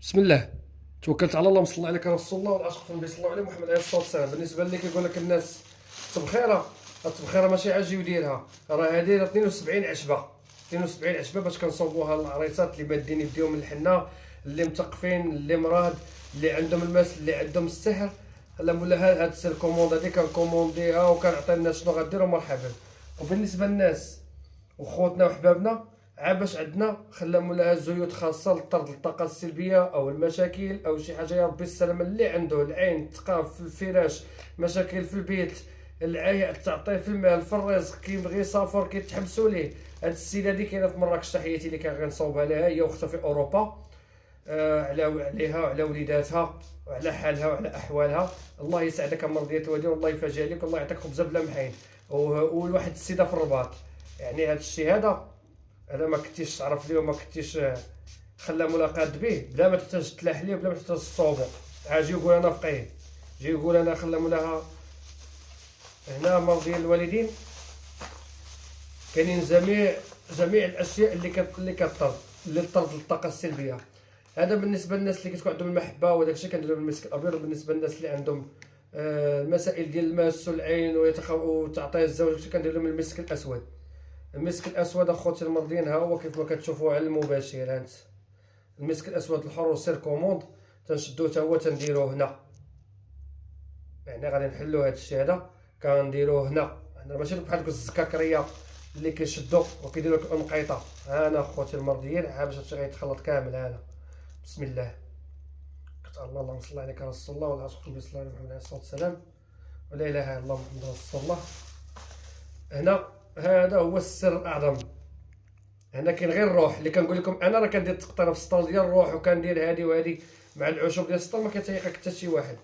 بسم الله. توكلت على الله وصلى عليك رسول الله والعاشق في النبي صلى الله عليه محمد عليه الصلاه والسلام. بالنسبه اللي كيقول لك الناس التبخيره، التبخيره ماشي عاجي يديرها، راه هادي 72 عشبه، 72 عشبه باش كنصوبوها العريسات اللي بادين يديهم من الحنه، اللي مثقفين، اللي مراد، اللي عندهم المس، اللي عندهم السحر. لا مولا هاد الكوموند هادي كنكومونديها وكنعطي الناس شنو غديروا مرحبا. وبالنسبه للناس وخوتنا وحبابنا، عا باش عندنا خلا مولاها زيوت خاصه لطرد الطاقه السلبيه او المشاكل او شي حاجه، يا ربي السلامه اللي عنده العين، الثقاف في الفراش، مشاكل في البيت، العيا، التعطيل في المال، في الرزق، كيبغي يسافر كيتحبسوا ليه. هاد السيده هادي كاينه في مراكش، تحياتي اللي كان غنصاوبها لها هي واختها في اوروبا. عليها وعلى وليداتها وعلى حالها وعلى احوالها. الله يسعدك مرضية الوالدين والله يفرجها لك والله يعطيك خبزه بلا محين. وواحد السيده في الرباط، يعني هاد الشيء هذا انا ما كنتيش تعرف ليه وما كنتيش خلا ملاقات به بلا ما تحتاج تلاح ليه بلا ما تحتاج تصوبو. اجي يقول انا فقيه، جي يقول انا خلا مولاها. هنا مرض ديال الوالدين كاينين جميع الاشياء اللي كطرد، اللي طرد الطاقه السلبيه. هذا بالنسبه للناس اللي كتكون عندهم المحبه وداك الشيء كنديروا بالمسك الابيض. بالنسبه للناس اللي عندهم المسائل ديال الماس والعين وتعطيه الزوج كندير لهم المسك الاسود. المسك الاسود اخوتي المرضيين ها هو كيف ما كتشوفوا على المباشر هانت. المسك الاسود الحر سير كوموند تنشدو حتى هو تنديروه هنا، يعني غادي نحلو هاد الشيء هذا كنديروه هنا. انا ماشي بحال ديك الزكاكريه اللي كيشدو وكيديروا لك المقيطه. انا اخوتي المرضيين ها باش هادشي غيتخلط كامل. انا بسم الله قلت الله اللهم صل عليك رسول الله والعاشق النبي صلى الله عليه محمد عليه الصلاه والسلام ولا اله الا الله محمد رسول الله. هنا هذا هو السر الاعظم. هنا كاين غير الروح اللي كنقول لكم. انا راه كندير تقطيره في السطال ديال الروح وكندير هادي وهادي مع العشب ديال السطال، ما كتعيقك حتى شي واحد.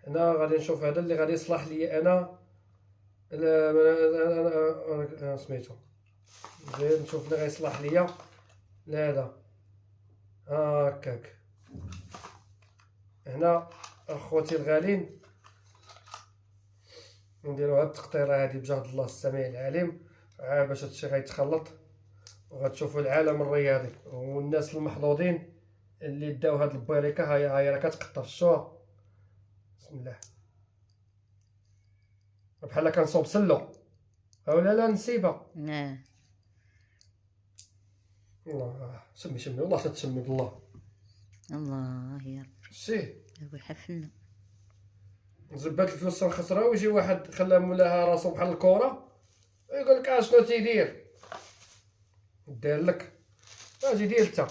هنا غادي نشوف هذا اللي غادي يصلح لي انا. انا سميتو زيد نشوف اللي غيصلح ليا لهذا هكاك. هنا اخوتي الغالين نديرو هاد التقطيره هادي بجهد الله السميع العليم باش هادشي غيتخلط. وغتشوفوا العالم الرياضي والناس المحظوظين اللي داو هاد البركه. هاي راه كتقطر شوها. بسم الله بحال كنصوب سلو اولا لا نسيبها. نعم. الله سمي والله تتسمي بالله. الله يا رب شتي يحفلنا. زبات الفلوس تنخسرها ويجي واحد خلى مولاها راسو بحال الكره ويقول لك اشنو تيدير. دير لك اجي دير انت.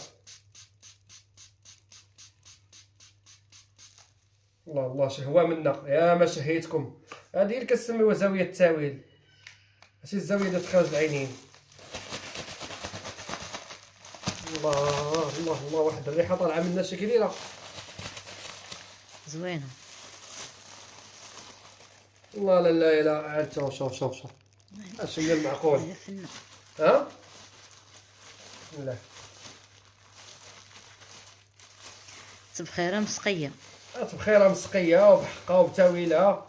الله الله شهوه منا يا ما شهيتكم. هذه اللي كتسميوها زاويه التاويل، ماشي الزاويه ديال تخرج العينين. الله الله الله واحد الريحه طالعه منا شي كبيره. زوينة. الله لا لا لا عاد شوف اش هي المعقول. يحفلنا. ها لا تبخيرة مسقية. بخيرها مسقيه وبحقها وبتاويلها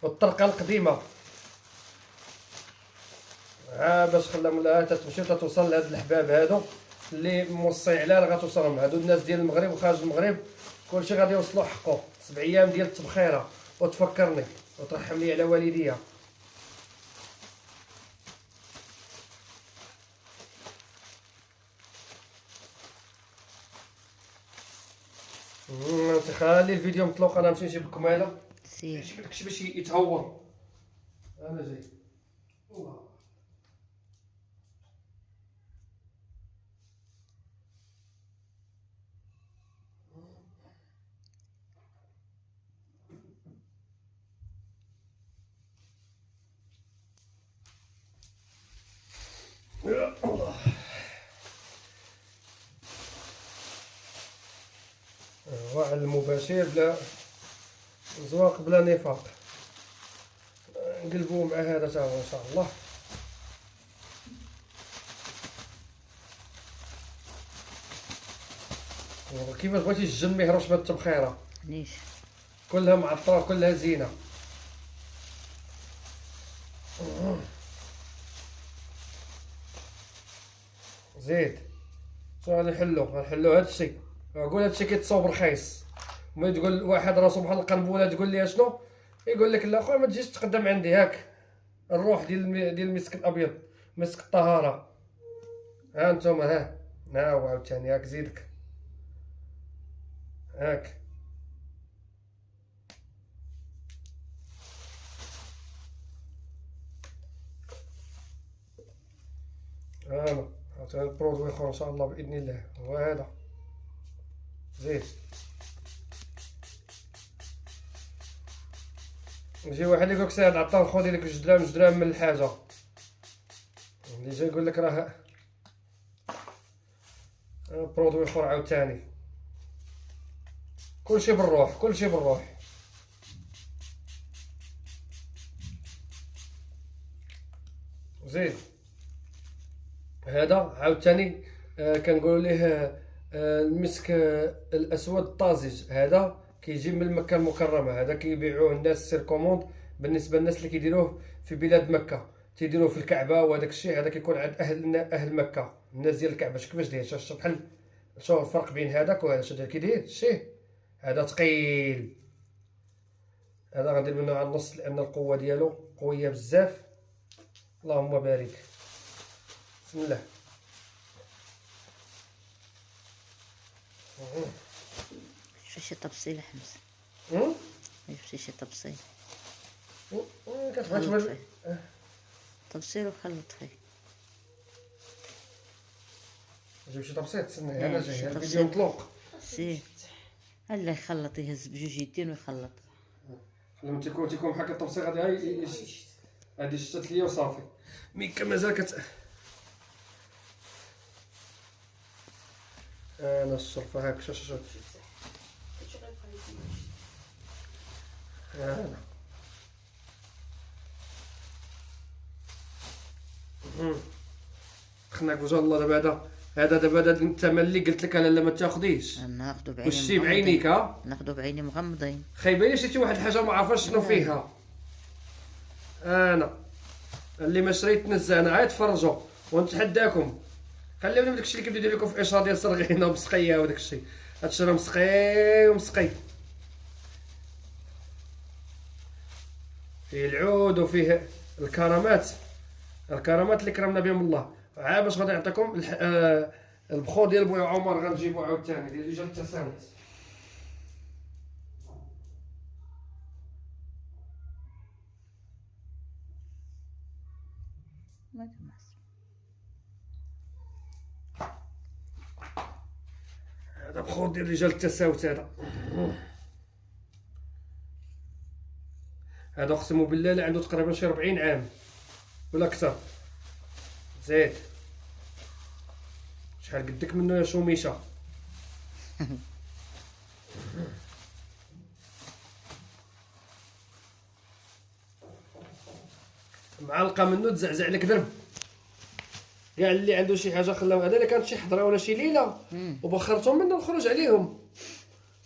والطرقه القديمه. باش خلا مولاها تتمشي وتتوصل لهاد الحباب هادو اللي موصي عليها راه غتوصلهم. هادو الناس ديال المغرب وخارج المغرب كلشي غادي يوصلوا حقه. 7 ايام ديال التبخيره وتفكرني وترحم لي على والديا. انت خلي الفيديو مطلوق انا نمشي نجيب الكماله سير. داكشي باش يتهور. انا جاي. الله يا الله. على المباشر بلا زواق بلا نفاق. نقلبوه مع هذا تا هو ان شاء الله. كيفاش بغيتي الجن ما يهربش من التبخيره، ليش؟ كلها معطره كلها زينه. زيد شنو غادي نحلو هاد الشيء. قول هادشي كيتصاوب رخيص. ما تقول واحد راسو بحال القنبله تقول لي شنو، يقول لك لا خويا ما تجيش تقدم عندي. هاك الروح ديال المسك الابيض، مسك الطهاره. ها انتم ها هو عاوتاني هاك زيدك هاك. هانا عاوتاني البرودوي اخر ان شاء الله باذن الله هو هذا. زيد يجي واحد يقولك ساعد عطار خذي لك جوج دراهم من الحاجه اللي جاي يقول لك راه برودوي اخر عاوتاني. كلشي بالروح كلشي بالروح. زيد هذا عاوتاني كنقولوا ليه المسك الاسود الطازج. هذا كيجي من مكه المكرمه. هذا كيبيعوه الناس سير كوموند بالنسبه للناس اللي كيديروه في بلاد مكه، تيديروه في الكعبه وهذاك الشيء. هذا كيكون عند اهل مكه، الناس ديال الكعبه. شوف كيفاش داير، شوف بحال شوف الفرق بين هذاك وهذا. شوف كي داير شتيه، هذا ثقيل. هذا غندير منه على النص لان القوه ديالو قويه بزاف. اللهم بارك. بسم الله. شوف شي تبصيل حمص. شوف شي تبصيل. كتبغي توري تبصيل وخلط فيه. جيب شي تبسيط. تسنى انا جاي شي الفيديو تبسيط. مطلوق. سير هلا يخلط، يهز بجوج يدين ويخلط. لما تيكون بحال هكا التبسيط غادي هادي شتات ليا وصافي. مي مازال انا الشرفه هاك. شوف هذا خناك وجه الله. دابا هذا دابا الثمن اللي قلت لك انا لا ما تاخذيش. ناخدو بعيني وشتي بعينيك ناخدو بعيني مغمضين. خايبه لي شتي واحد الحاجه ما عارفاش شنو فيها. انا اللي ما شريت نزه انا عاد تفرجوا ونتحداكم. خليوني بداك الشيء اللي كيبدا يدير لكم في اشهار ديال صرغينه ومسقيه وداك الشيء. هادشي راه مسقي ومسقي، فيه العود وفيه الكرامات اللي كرمنا بهم الله. عا باش غادي نعطيكم البخور ديال بويا عمر غنجيبو عاوتاني ديال رجال التساوت. هذا بخور ديال رجال التساوت. هذا اقسم بالله اللي عنده تقريبا شي 40 عام ولا اكثر. زيد شحال قدك منه يا شوميشه. معلقه منه تزعزع لك درب. كاع اللي عنده شي حاجه خلاو. هذا الا كانت شي حضره ولا شي ليله وبخرتهم منه الخروج عليهم،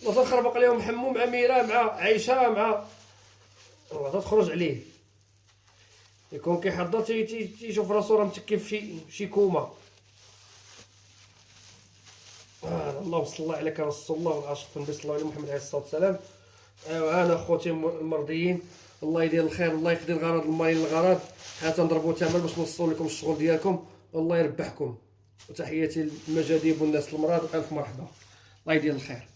والله تخربق عليهم حمو مع ميره مع عايشه مع والله تخرج عليه. يكون كيحضر تيشوف راسو راه متكي في شي كومه. اللهم صل الله عليك رسول الله والعاشق النبي صلى الله عليه محمد عليه الصلاه والسلام. ايوا انا خوتي المرضيين الله يدير الخير، الله يقضي الغرض المالين الغرض. حتى نضربوا ثمن باش نوصلوا لكم الشغل ديالكم والله يربحكم. وتحياتي للمجاديب والناس المراد، الف مرحبا. الله يدير الخير.